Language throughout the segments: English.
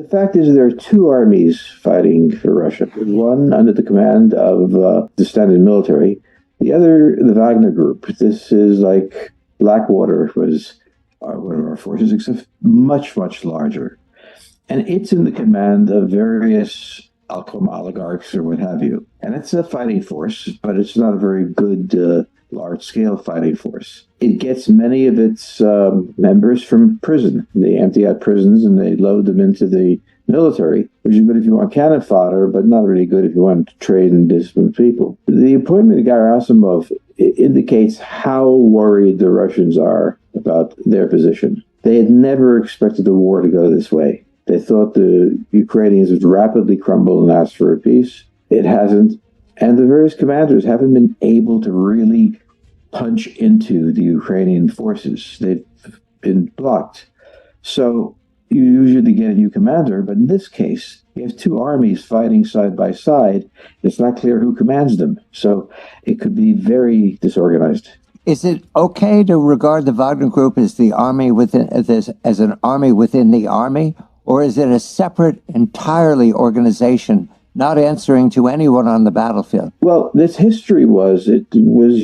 The fact is, there are two armies fighting for Russia. One under the command of the standard military, the other, the Wagner Group. This is like Blackwater was one of our forces, except much, much larger. And it's in the command of various, I'll call them oligarchs or what have you. And it's a fighting force, but it's not a very good large-scale fighting force. It gets many of its members from prison. They empty out prisons and they load them into the military, which is good if you want cannon fodder, but not really good if you want to train and discipline people. The appointment of Gerasimov indicates how worried the Russians are about their position. They had never expected the war to go this way. They thought the Ukrainians would rapidly crumble and ask for a peace. It hasn't. And the various commanders haven't been able to really punch into the Ukrainian forces. They've been blocked. So you usually get a new commander, but in this case, you have two armies fighting side by side. It's not clear who commands them. So it could be very disorganized. Is it okay to regard the Wagner Group as the army within as an army within the army, or is it a separate, entirely organization not answering to anyone on the battlefield? Well, this history it was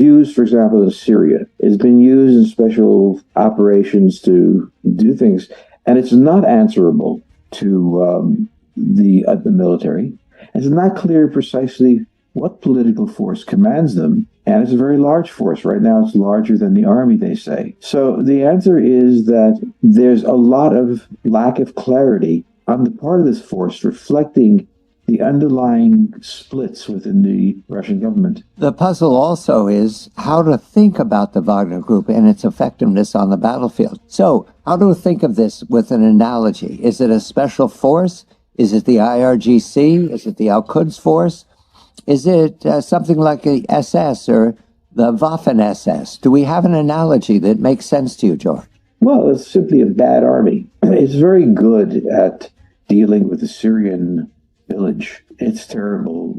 used, for example, in Syria. It's been used in special operations to do things, and it's not answerable to the military. It's not clear precisely what political force commands them, and it's a very large force. Right now, it's larger than the army, they say. So the answer is that there's a lot of lack of clarity on the part of this force, reflecting the underlying splits within the Russian government. The puzzle also is how to think about the Wagner Group and its effectiveness on the battlefield. So, how to think of this with an analogy? Is it a special force? Is it the IRGC? Is it the Al-Quds force? Is it something like the SS or the Waffen-SS? Do we have an analogy that makes sense to you, George? Well, it's simply a bad army. It's very good at dealing with the Syrian village. It's terrible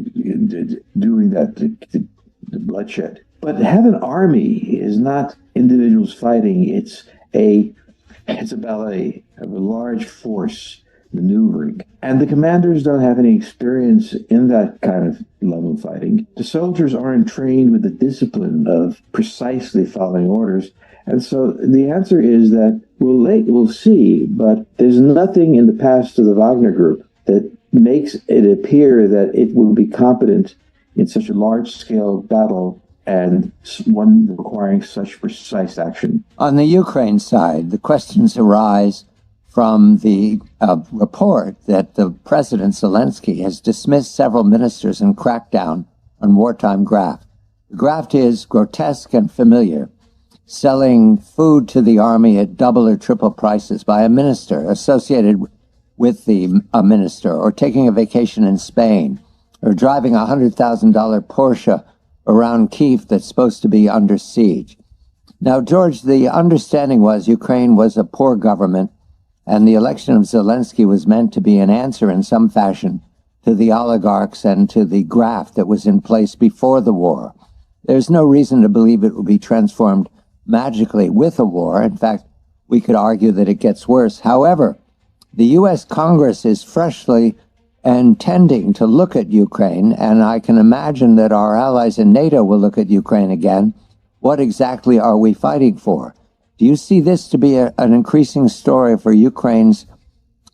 doing that, the bloodshed. But have an army is not individuals fighting. It's a ballet of a large force maneuvering. And the commanders don't have any experience in that kind of level fighting. The soldiers aren't trained with the discipline of precisely following orders. And so the answer is that we'll see, but there's nothing in the past of the Wagner Group that makes it appear that it will be competent in such a large-scale battle and one requiring such precise action. On the Ukraine side, the questions arise from the report that the President Zelensky has dismissed several ministers and cracked down on wartime graft. The graft is grotesque and familiar, selling food to the army at double or triple prices by a minister associated with a minister, or taking a vacation in Spain, or driving a $100,000 Porsche around Kyiv that's supposed to be under siege. Now, George, the understanding was Ukraine was a poor government, and the election of Zelensky was meant to be an answer in some fashion to the oligarchs and to the graft that was in place before the war. There's no reason to believe it will be transformed magically with a war. In fact, we could argue that it gets worse. However, the U.S. Congress is freshly intending to look at Ukraine, and I can imagine that our allies in NATO will look at Ukraine again. What exactly are we fighting for? Do you see this to be an increasing story for Ukraine's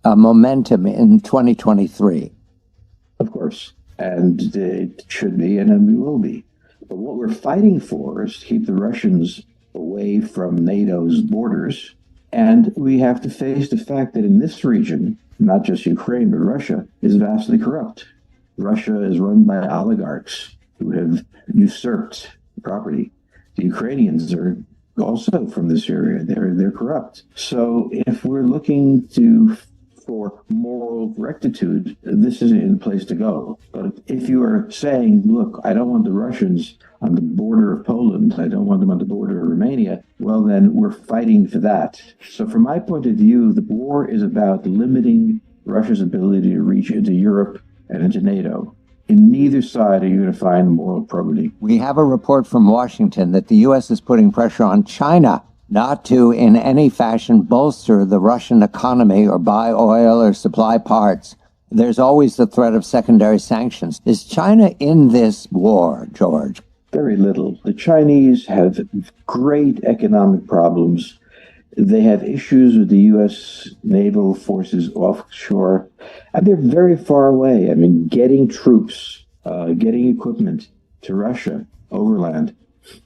momentum in 2023? Of course, and it should be, and we will be. But what we're fighting for is to keep the Russians away from NATO's borders. And we have to face the fact that in this region, not just Ukraine, but Russia is vastly corrupt. Russia is run by oligarchs who have usurped property. The Ukrainians are also from this area. They're corrupt. So if we're looking for moral rectitude, this isn't the place to go. But if you are saying, look, I don't want the Russians on the border of Poland, I don't want them on the border of Romania, well, then we're fighting for that. So from my point of view, the war is about limiting Russia's ability to reach into Europe and into NATO. In neither side are you going to find moral probity. We have a report from Washington that the U.S. is putting pressure on China not to in any fashion bolster the Russian economy or buy oil or supply parts. There's always the threat of secondary sanctions. Is China in this war, George? Very little. The Chinese have great economic problems. They have issues with the U.S. naval forces offshore, and they're very far away. I mean, getting troops, getting equipment to Russia overland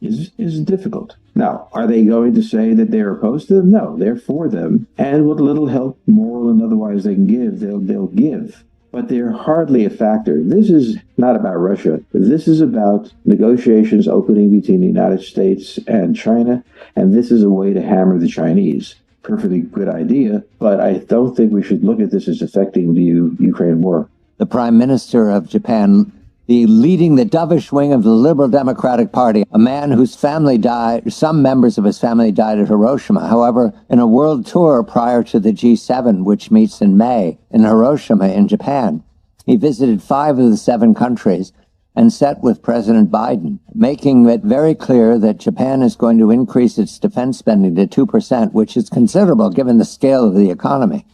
is difficult. Now, are they going to say that they're opposed to them? No, they're for them. And what little help, moral and otherwise, they can give, they'll give. But they're hardly a factor. This is not about Russia. This is about negotiations opening between the United States and China, and this is a way to hammer the Chinese. Perfectly good idea, but I don't think we should look at this as affecting the Ukraine war. The Prime Minister of Japan, leading the dovish wing of the Liberal Democratic Party, a man whose family died, some members of his family died at Hiroshima. However, in a world tour prior to the G7, which meets in May in Hiroshima in Japan, he visited 5 of the 7 countries and sat with President Biden, making it very clear that Japan is going to increase its defense spending to 2%, which is considerable given the scale of the economy,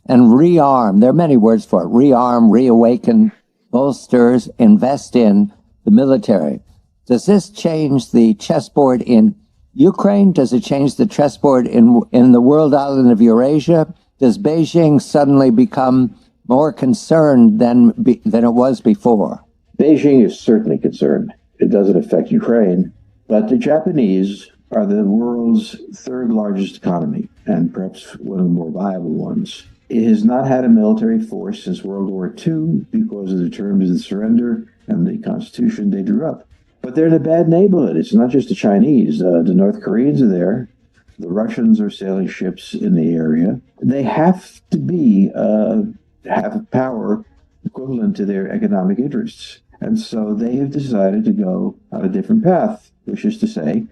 and rearm. There are many words for it: rearm, reawaken, bolsters, invest in the military. Does this change the chessboard in Ukraine? Does it change the chessboard in the world island of Eurasia? Does Beijing suddenly become more concerned than it was before? Beijing is certainly concerned. It doesn't affect Ukraine, but the Japanese are the world's 3rd largest economy, and perhaps one of the more viable ones. It has not had a military force since World War II because of the terms of the surrender and the constitution they drew up. But they're in a bad neighborhood. It's not just the Chinese. The North Koreans are there. The Russians are sailing ships in the area. They have to have a power equivalent to their economic interests. And so they have decided to go on a different path, which is to say,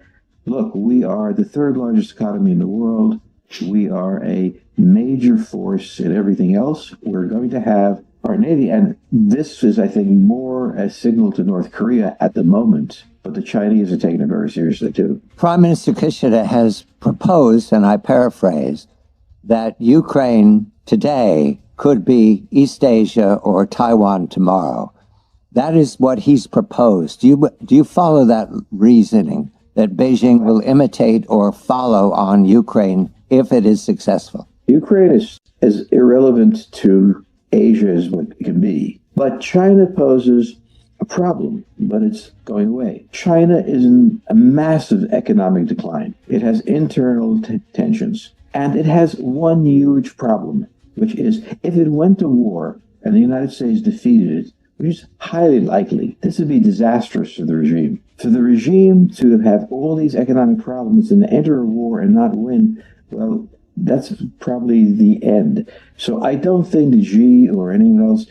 look, we are the 3rd largest economy in the world. We are a major force in everything else. We're going to have our Navy. And this is, I think, more a signal to North Korea at the moment. But the Chinese are taking it very seriously, too. Prime Minister Kishida has proposed, and I paraphrase, that Ukraine today could be East Asia or Taiwan tomorrow. That is what he's proposed. Do you follow that reasoning, that Beijing will imitate or follow on Ukraine if it is successful? Ukraine is as irrelevant to Asia as what it can be. But China poses a problem, but it's going away. China is in a massive economic decline. It has internal tensions. And it has one huge problem, which is if it went to war and the United States defeated it, which is highly likely, this would be disastrous for the regime. For the regime to have all these economic problems and enter a war and not win, well, that's probably the end. So I don't think Xi or anyone else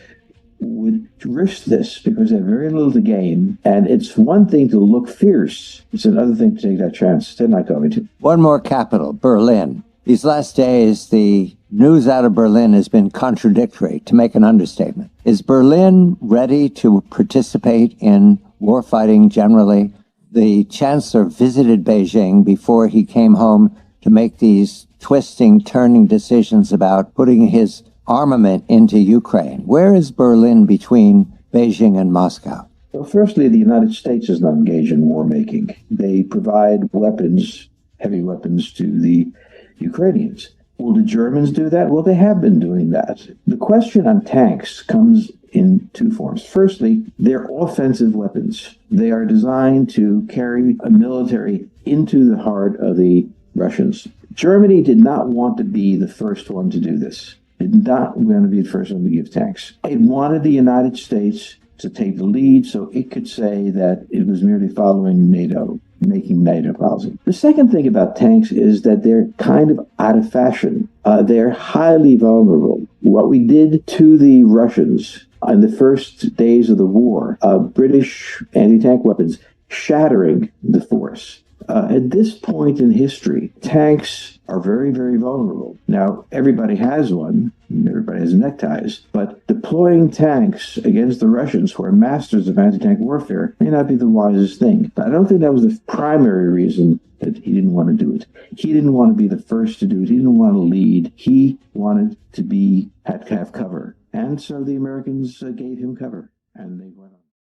would risk this because they have very little to gain. And it's one thing to look fierce. It's another thing to take that chance. They're not going to. One more capital, Berlin. These last days, the news out of Berlin has been contradictory, to make an understatement. Is Berlin ready to participate in warfighting generally? The chancellor visited Beijing before he came home to make these twisting, turning decisions about putting his armament into Ukraine. Where is Berlin between Beijing and Moscow? Well, firstly, the United States is not engaged in war making. They provide weapons, heavy weapons, to the Ukrainians. Will the Germans do that? Well, they have been doing that. The question on tanks comes in 2 forms. Firstly, they're offensive weapons. They are designed to carry a military into the heart of the Russians. Germany did not want to be the first one to do this. It did not want to be the first one to give tanks. It wanted the United States to take the lead so it could say that it was merely following NATO, making NATO policy. The second thing about tanks is that they're kind of out of fashion. They're highly vulnerable. What we did to the Russians in the first days of the war, British anti-tank weapons shattering the force. At this point in history, tanks are very, very vulnerable. Now, everybody has one. Everybody has neckties. But deploying tanks against the Russians, who are masters of anti-tank warfare, may not be the wisest thing. I don't think that was the primary reason that he didn't want to do it. He didn't want to be the first to do it. He didn't want to lead. He wanted to have cover. And so the Americans gave him cover, and they went on.